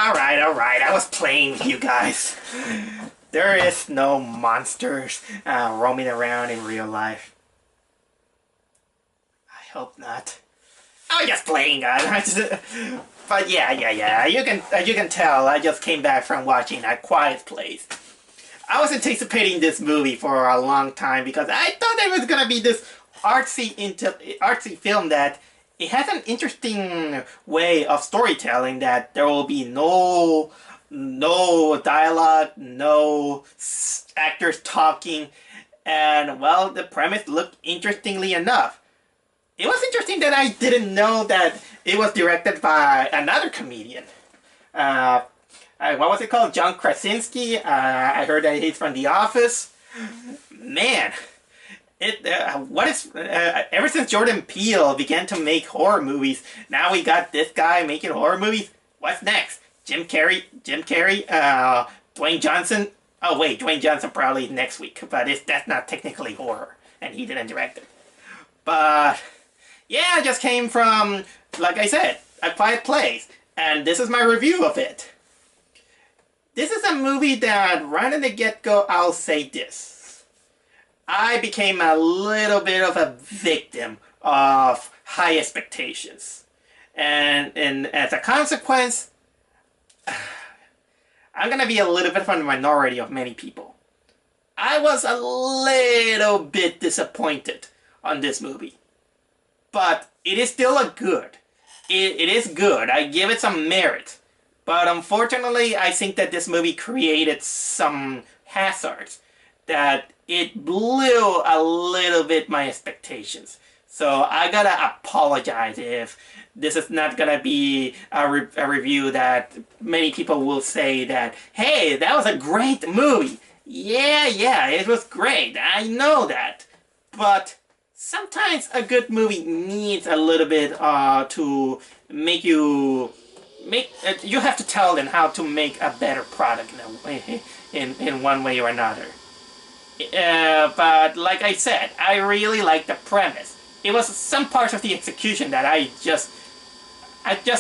Alright, I was playing with you guys. There is no monsters roaming around in real life. I hope not. I was just playing, guys. But yeah. You can tell I just came back from watching A Quiet Place. I was anticipating this movie for a long time because I thought it was gonna be this artsy film that it has an interesting way of storytelling, that there will be no dialogue, no actors talking, and well, the premise looked interestingly enough. It was interesting that I didn't know that it was directed by another comedian. What was it called? John Krasinski. I heard that he's from The Office. Man. Ever since Jordan Peele began to make horror movies, now we got this guy making horror movies. What's next? Jim Carrey, Dwayne Johnson. Oh wait, Dwayne Johnson probably next week, but that's not technically horror, and he didn't direct it. But yeah, I just came from, like I said, A Quiet Place, and this is my review of it. This is a movie that, right in the get-go, I'll say this. I became a little bit of a victim of high expectations. And as a consequence, I'm gonna be a little bit from the minority of many people. I was a little bit disappointed on this movie. But it is still a good. It is good. I give it some merit. But unfortunately, I think that this movie created some hazards that it blew a little bit my expectations. So I gotta apologize if this is not gonna be a review that many people will say that, hey, that was a great movie. Yeah, it was great. I know that. But sometimes a good movie needs a little bit to make you have to tell them how to make a better product in one way or another. But like I said, I really like the premise. It was some parts of the execution that I just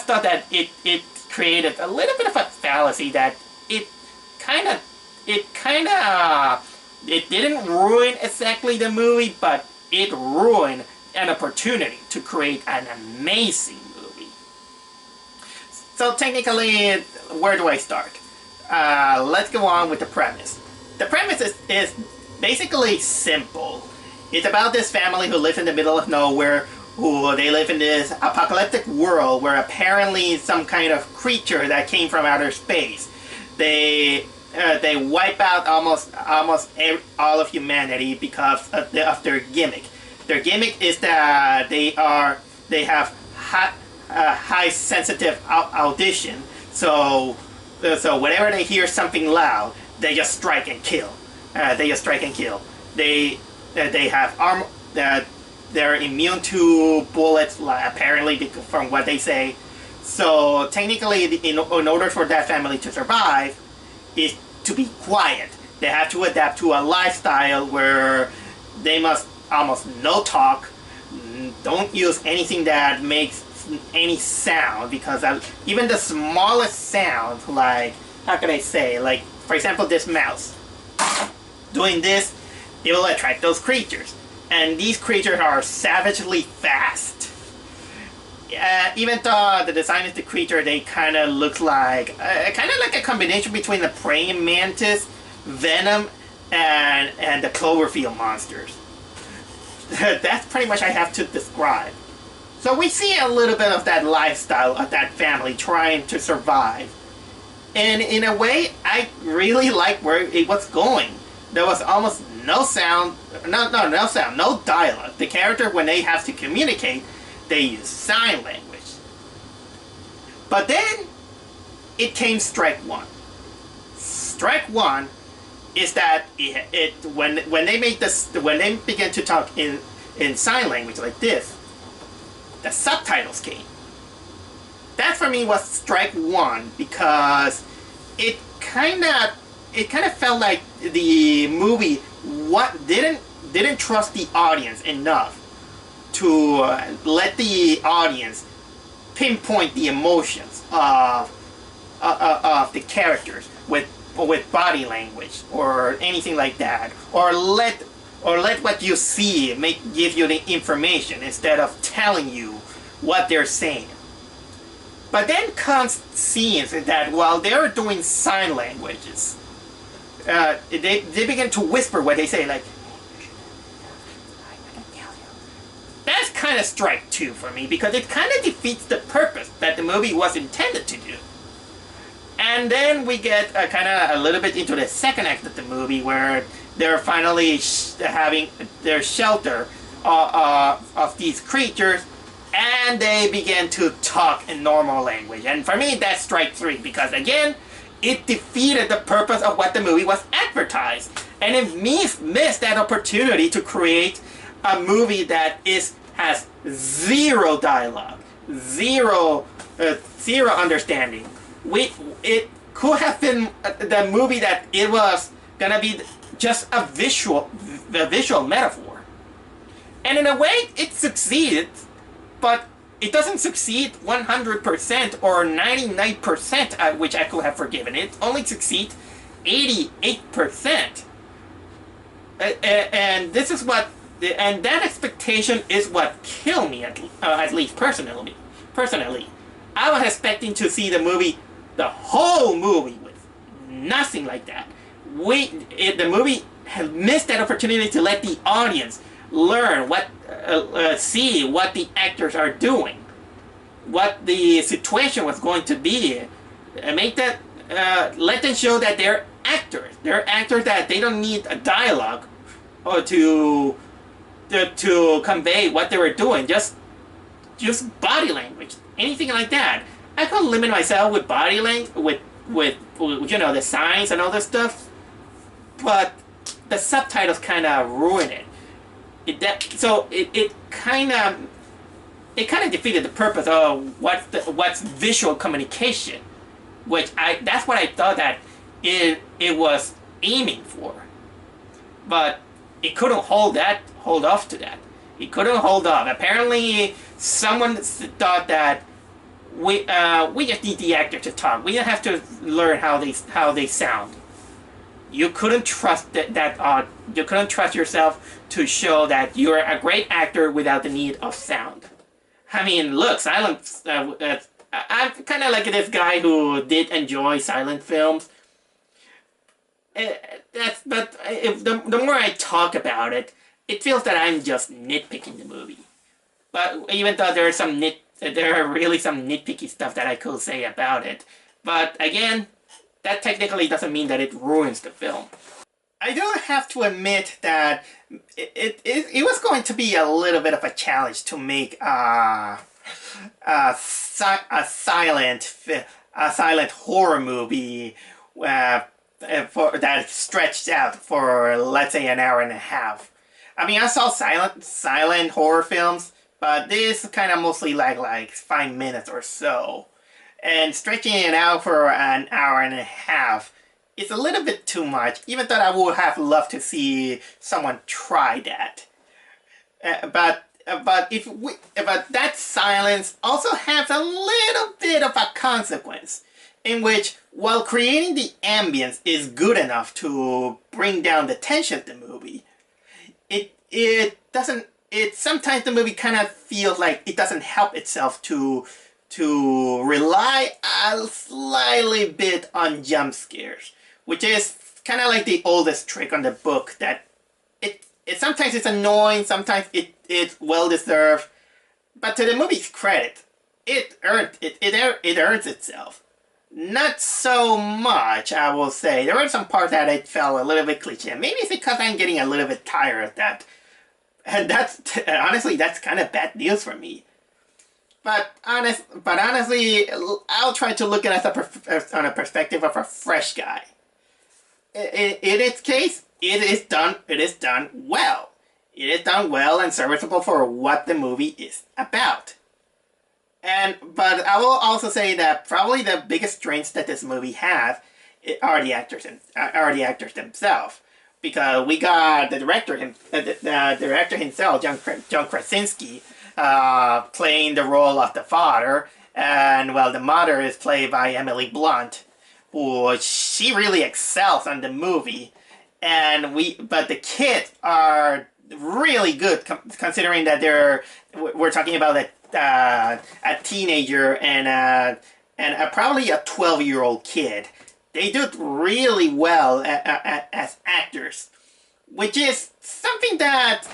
thought that it created a little bit of a fallacy, that it didn't ruin exactly the movie, but it ruined an opportunity to create an amazing movie. So technically, where do I start? Let's go on with the premise. The premise is basically simple. It's about this family who lives in the middle of nowhere, they live in this apocalyptic world where apparently some kind of creature that came from outer space, they wipe out almost all of humanity because of their gimmick. Their gimmick is that they have high sensitive audition, so whenever they hear something loud, they just strike and kill. They have armor. They're immune to bullets, apparently, from what they say. So technically, in order for that family to survive, is to be quiet. They have to adapt to a lifestyle where they must almost no talk, don't use anything that makes any sound, because even the smallest sound, like, how can I say, like, for example, this mouse doing this, it will attract those creatures, and these creatures are savagely fast. Even though the design of the creature, they kind of look like a combination between the praying mantis, Venom, and the Cloverfield monsters. That's pretty much I have to describe. So we see a little bit of that lifestyle of that family trying to survive. And in a way, I really like where it was going. There was almost no sound, no sound, no dialogue. The character, when they have to communicate, they use sign language. But then, it came strike one. Strike one is that when they began to talk in sign language like this, the subtitles came. That for me was strike one, because it kind of felt like the movie didn't trust the audience enough to let the audience pinpoint the emotions of of the characters with body language or anything like that, or let what you see give you the information instead of telling you what they're saying. But then comes scenes that while they're doing sign languages, they begin to whisper what they say, like, that's kind of strike two for me, because it kind of defeats the purpose that the movie was intended to do. And then we get kind of a little bit into the second act of the movie, where they're finally having their shelter of these creatures, and they begin to talk in normal language. And for me, that's strike three, because again, it defeated the purpose of what the movie was advertised. And it missed that opportunity to create a movie that has zero dialogue, zero understanding. It could have been the movie that it was gonna be just a visual metaphor, and in a way it succeeded, but it doesn't succeed 100% or 99%, which I could have forgiven. It only succeeds 88%, and this is what. And that expectation is what killed me, at least personally. I was expecting to see the whole movie, with nothing like that. The movie had missed that opportunity to let the audience learn see what the actors are doing, what the situation was going to be, and let them show that they're actors. They're actors, that they don't need a dialogue or to convey what they were doing, just body language, anything like that. I could limit myself with body language, with the signs and all this stuff, but the subtitles kind of ruin it. It kind of defeated the purpose of what's visual communication, which that's what I thought that it was aiming for, but it couldn't hold off to that. It couldn't hold off. Apparently, someone thought that we just need the actor to talk. We don't have to learn how they sound. You couldn't trust you couldn't trust yourself to show that you're a great actor without the need of sound. I mean, look, silent. I'm kind of like this guy who did enjoy silent films. The more I talk about it, it feels that I'm just nitpicking the movie. But even though there are really some nitpicky stuff that I could say about it. But again, that technically doesn't mean that it ruins the film. I do have to admit that it was going to be a little bit of a challenge to make a silent horror movie that stretched out for, let's say, an hour and a half. I mean, I saw silent horror films, but this kind of mostly like 5 minutes or so. And stretching it out for an hour and a half is a little bit too much, even though I would have loved to see someone try that. But that silence also has a little bit of a consequence, in which, while creating the ambience is good enough to bring down the tension of the movie, sometimes the movie kind of feels like it doesn't help itself to rely a slightly bit on jump scares, which is kind of like the oldest trick on the book, that sometimes it's annoying, sometimes it's well deserved, but to the movie's credit, it earns itself. Not so much, I will say. There were some parts that I felt a little bit cliche. Maybe it's because I'm getting a little bit tired of that. And honestly, that's kind of bad news for me. But honestly, I'll try to look at it on a perspective of a fresh guy. In its case, it is done well. It is done well and serviceable for what the movie is about. But I will also say that probably the biggest strengths that this movie has are the actors themselves, because we got the director himself, John Krasinski, playing the role of the father, And well, the mother is played by Emily Blunt, who she really excels on the movie. But the kids are really good considering that we're talking about a teenager and probably a 12-year-old kid. They do really well as actors, which is something that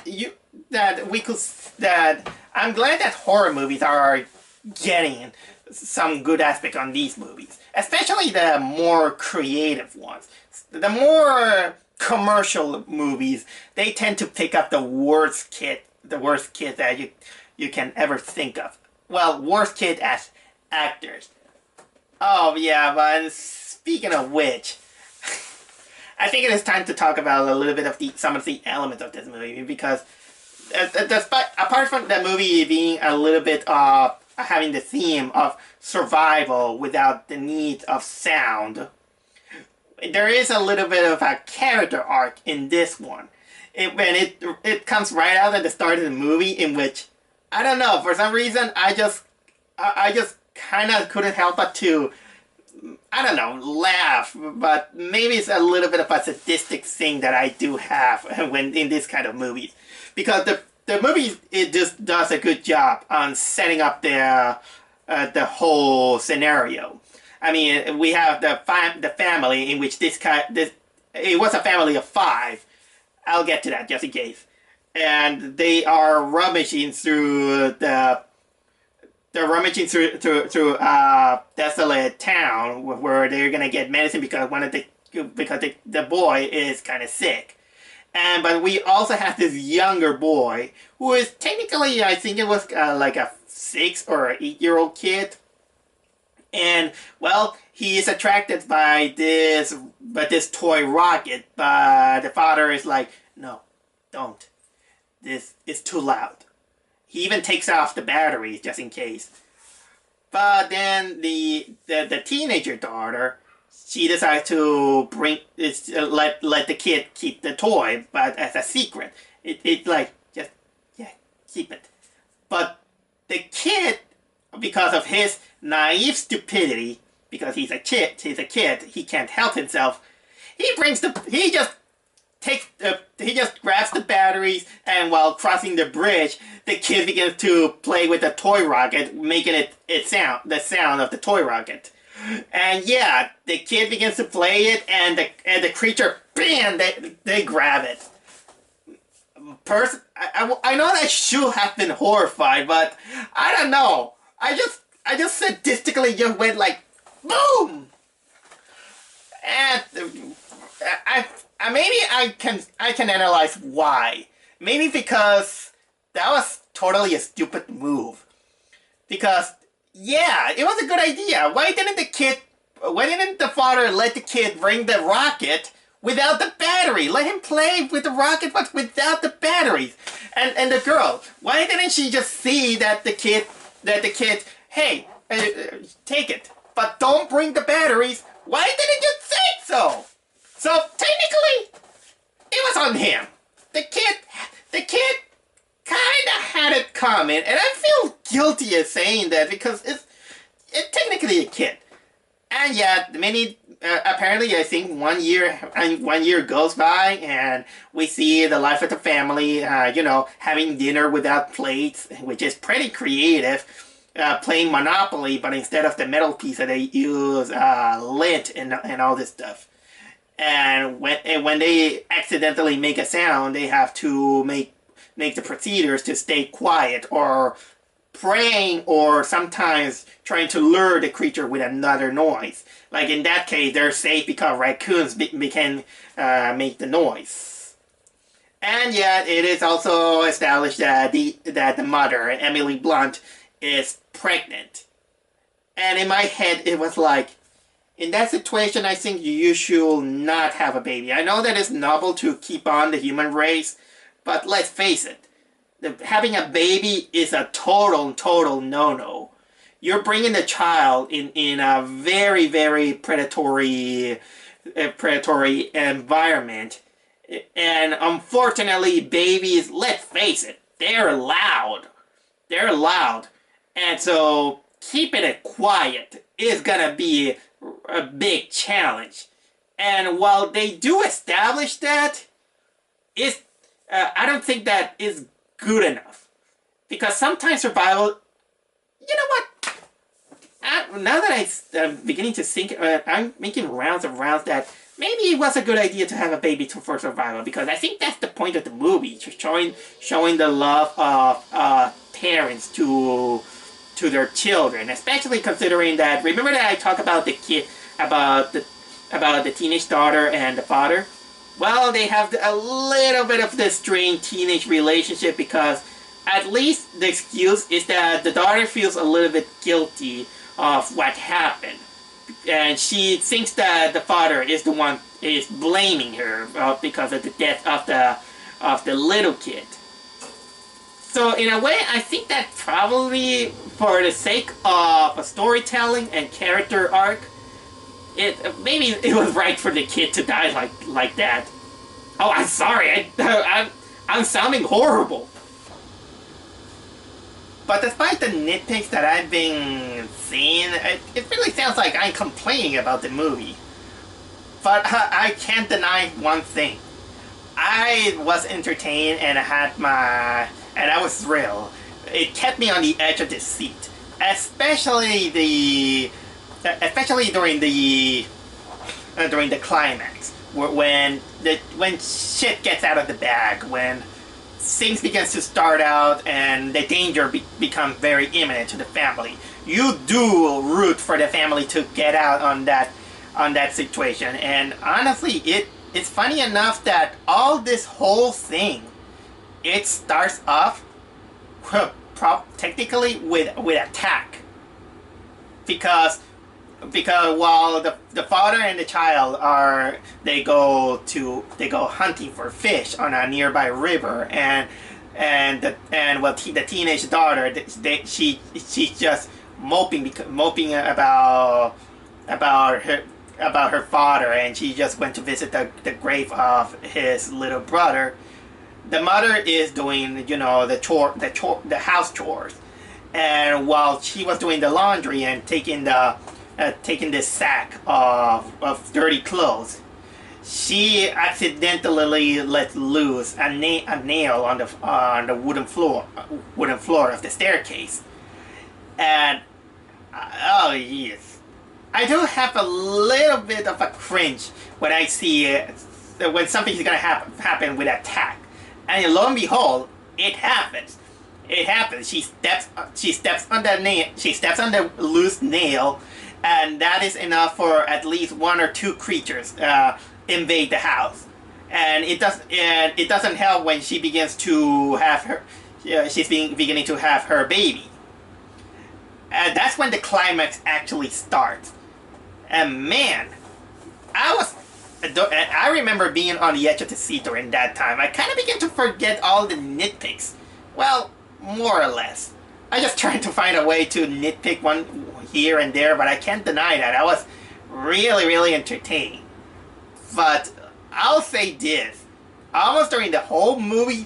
I'm glad that horror movies are getting some good aspect on these movies, especially the more creative ones. The more commercial movies, they tend to pick up the worst kid that you can ever think of. Well, worst kid as actors. Oh yeah, but speaking of which, I think it is time to talk about a little bit of some of the elements of this movie, because despite, apart from the movie being a little bit of having the theme of survival without the need of sound, there is a little bit of a character arc in this one. It comes right out at the start of the movie, in which, I don't know, for some reason I just kind of couldn't help but to, I don't know, laugh. But maybe it's a little bit of a sadistic thing that I do have when in this kind of movies, because the movie, it just does a good job on setting up the whole scenario. I mean, we have the family in which it was a family of 5. I'll get to that just in case. And they are rummaging through desolate town where they're gonna get medicine because the boy is kind of sick. But we also have this younger boy who is technically, I think it was like a 6 or 8-year-old kid. And well, he is attracted by this toy rocket, but the father is like, no, don't. This is too loud. He even takes off the batteries just in case. But then the teenager daughter, she decides to let the kid keep the toy, but as a secret. It's like, just, yeah, keep it. But the kid, because of his naive stupidity, because he's a kid, he can't help himself, he just grabs the batteries, and while crossing the bridge, the kid begins to play with the toy rocket, making the sound of the toy rocket. And yeah, the kid begins to play it, and the creature, bam, they grab it. I know that should have been horrified, but I don't know. I just sadistically just went like, boom! And maybe I can analyze why. Maybe because that was totally a stupid move. Because yeah, it was a good idea. Why didn't the father let the kid bring the rocket without the battery? Let him play with the rocket, but without the batteries. And the girl, why didn't she just see that the kid, hey, take it, but don't bring the batteries? Why didn't you say so? So technically, it was on him. The kid kind of had it coming, and I feel guilty of saying that because it's technically a kid. And yet, apparently, I think 1 year goes by, and we see the life of the family, having dinner without plates, which is pretty creative. Playing Monopoly, but instead of the metal pieces, they use lint and all this stuff. And when they accidentally make a sound, they have to make the procedures to stay quiet, or praying, or sometimes trying to lure the creature with another noise. Like in that case, they're safe because raccoons can make the noise. And yet, it is also established that the mother, Emily Blunt, is pregnant. And in my head, it was like, in that situation, I think you should not have a baby. I know that it's noble to keep on the human race, but let's face it, having a baby is a total no-no. You're bringing the child in a very, very predatory environment. And unfortunately, babies, let's face it, they're loud. And so keeping it quiet is gonna be a big challenge. And while they do establish that, I don't think that is good enough. Because sometimes survival, you know what? Now that I'm beginning to think, I'm making rounds and rounds that maybe it was a good idea to have a baby for survival, because I think that's the point of the movie, showing the love of parents to their children, especially considering that, remember that I talked about the kid, about the teenage daughter and the father? Well, they have a little bit of this strained teenage relationship, because at least the excuse is that the daughter feels a little bit guilty of what happened, and she thinks that the father is the one is blaming her because of the death of the little kid. So in a way, I think that probably for the sake of a storytelling and character arc, maybe it was right for the kid to die like that. Oh, I'm sorry, I'm sounding horrible. But despite the nitpicks that I've been seeing, it really sounds like I'm complaining about the movie. But I can't deny one thing. I was entertained and I was thrilled. It kept me on the edge of the seat, especially during the climax, when shit gets out of the bag, when things begins to start out and the danger becomes very imminent to the family. You do root for the family to get out on that situation, and honestly, it's funny enough that all this whole thing, it starts off technically with attack, because while the father and the child they go hunting for fish on a nearby river, and the teenage daughter, she's just moping about her father, and she just went to visit the grave of his little brother. The mother is doing, the house chores, and while she was doing the laundry and taking this sack of dirty clothes, she accidentally let loose a nail on the wooden floor of the staircase. And oh yes, I do have a little bit of a cringe when I see when something is gonna happen with attack, and lo and behold, it happens. It happens. She steps on the loose nail, and that is enough for at least one or two creatures invade the house. And it doesn't help when she begins to have her. She's beginning to have her baby. And that's when the climax actually starts. And man, I remember being on the edge of the seat during that time. I kind of began to forget all the nitpicks. Well, more or less. I just tried to find a way to nitpick one here and there, but I can't deny that I was really, really entertained. But I'll say this: almost during the whole movie,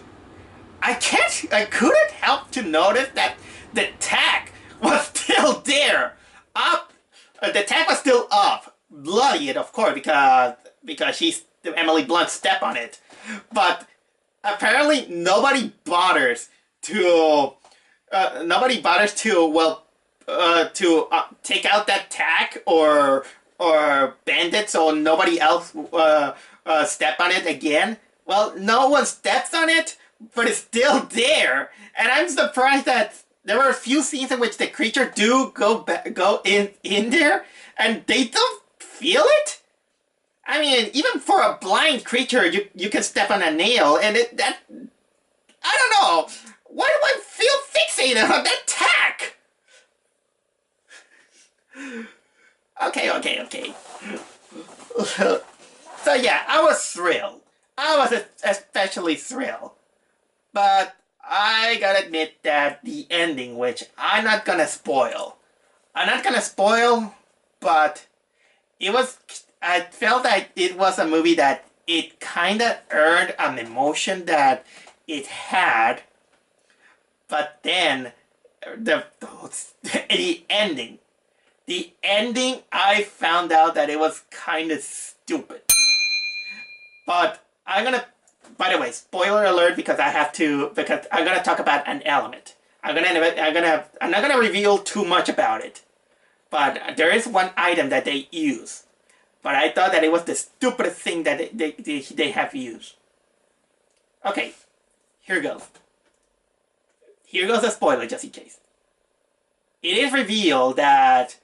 I couldn't help to notice that the tack was still there, up. The tack was still up, bloody, of course, because Emily Blunt stepped on it. But apparently nobody bothers to take out that tack or bend it so nobody else step on it again. Well, no one steps on it, but it's still there, and I'm surprised that there were a few scenes in which the creature do go in there, and they don't feel it. I mean, even for a blind creature, you can step on a nail, and I don't know. Why do I feel fixated on that tack? Okay. So yeah, I was thrilled. I was especially thrilled. But I gotta admit that the ending, which I'm not gonna spoil, but I felt that it was a movie that it kinda earned an emotion that it had, but then the ending. The ending, I found out that it was kind of stupid. But I'm gonna, by the way, spoiler alert, because I'm gonna talk about an element. I'm not gonna reveal too much about it. But there is one item that they use. But I thought that it was the stupidest thing that they have used. Okay, here goes. Here goes a spoiler, just in case. It is revealed that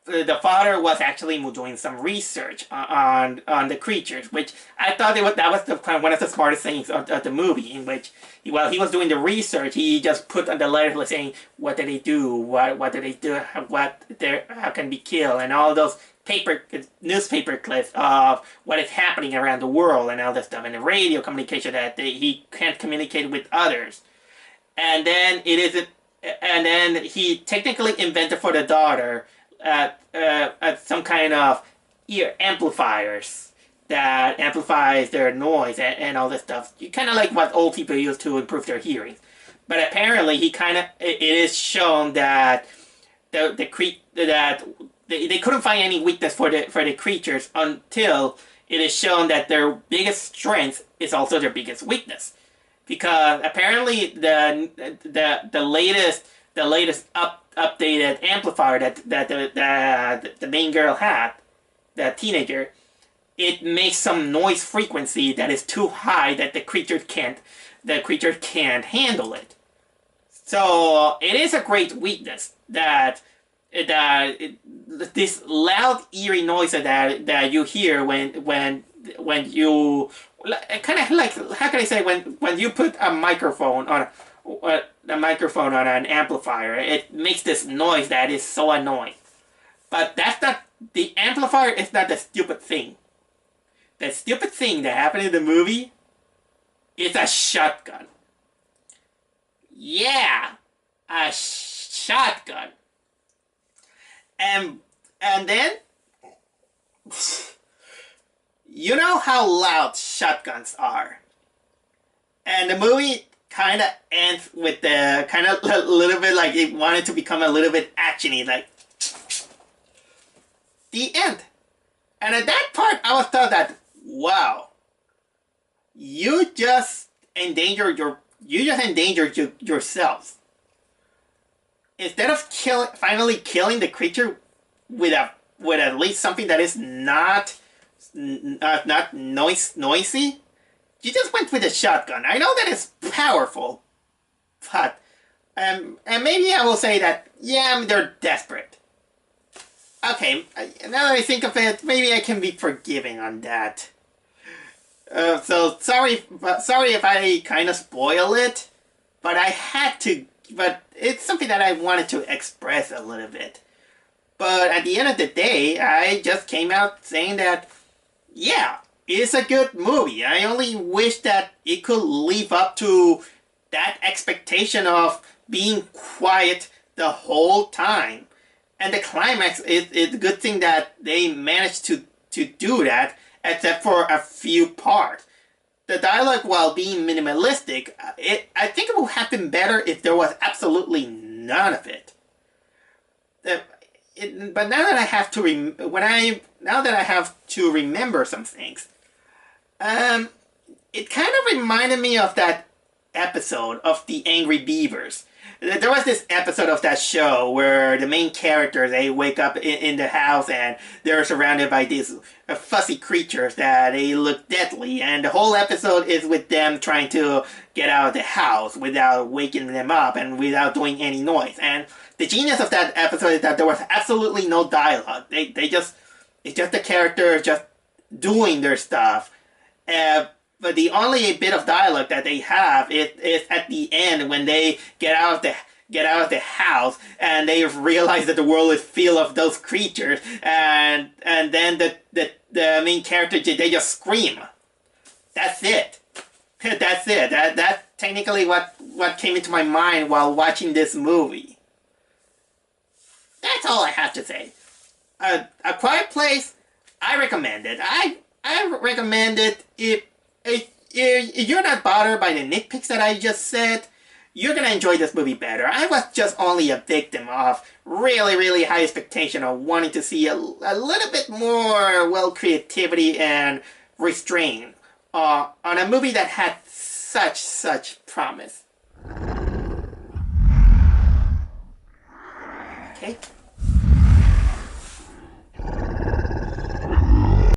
the father was actually doing some research on the creatures, which I thought that was one of the smartest things of the movie. In which, while he was doing the research, he just put on the letter saying what did they do, what did they do, how can be killed, and all those newspaper clips of what is happening around the world and all that stuff, and the radio communication that he can't communicate with others. And then he technically invented for the daughter some kind of ear amplifiers that amplifies their noise and all this stuff. Kind of like what old people use to improve their hearing. But apparently, it is shown that they couldn't find any weakness for the creatures until it is shown that their biggest strength is also their biggest weakness. Because apparently the latest updated amplifier that the main girl had, the teenager, it makes some noise frequency that is too high that the creature can't handle it. So it is a great weakness that this loud eerie noise that you hear when you kind of like, how can I say, when you put a microphone on an amplifier, it makes this noise that is so annoying. But that's not, the amplifier is not the stupid thing. The stupid thing that happened in the movie is a shotgun. Yeah, a shotgun. And then, you know how loud shotguns are. And the movie kind of ends with the kind of a little bit like it wanted to become a little bit actiony, like the end. And at that part, I was thought that, wow, you just endangered yourself. Instead of finally killing the creature with at least something that is not noisy, you just went with a shotgun. I know that it's powerful, but and maybe I will say that, yeah, they're desperate. Okay, now that I think of it, maybe I can be forgiving on that. So sorry if I kind of spoil it, but I had to. But it's something that I wanted to express a little bit. But at the end of the day, I just came out saying that, yeah, it's a good movie. I only wish that it could live up to that expectation of being quiet the whole time. And the climax is a good thing that they managed to do that, except for a few parts. The dialogue, while being minimalistic, I think it would have been better if there was absolutely none of it. But now that I have to remember some things, it kind of reminded me of that episode of The Angry Beavers. There was this episode of that show where the main characters, they wake up in the house and they're surrounded by these fussy creatures that they look deadly, and the whole episode is with them trying to get out of the house without waking them up and without doing any noise. And the genius of that episode is that there was absolutely no dialogue. It's just the characters just doing their stuff. But the only bit of dialogue that they have is at the end when they get out of the house and they realize that the world is filled of those creatures, and then the main character, they just scream. That's it. That's it. That's technically what came into my mind while watching this movie. That's all I have to say. A Quiet Place, I recommend it. I recommend it if you're not bothered by the nitpicks that I just said. you're gonna enjoy this movie better. I was just only a victim of really, really high expectation of wanting to see a little bit more, well, creativity and restraint on a movie that had such promise. Okay.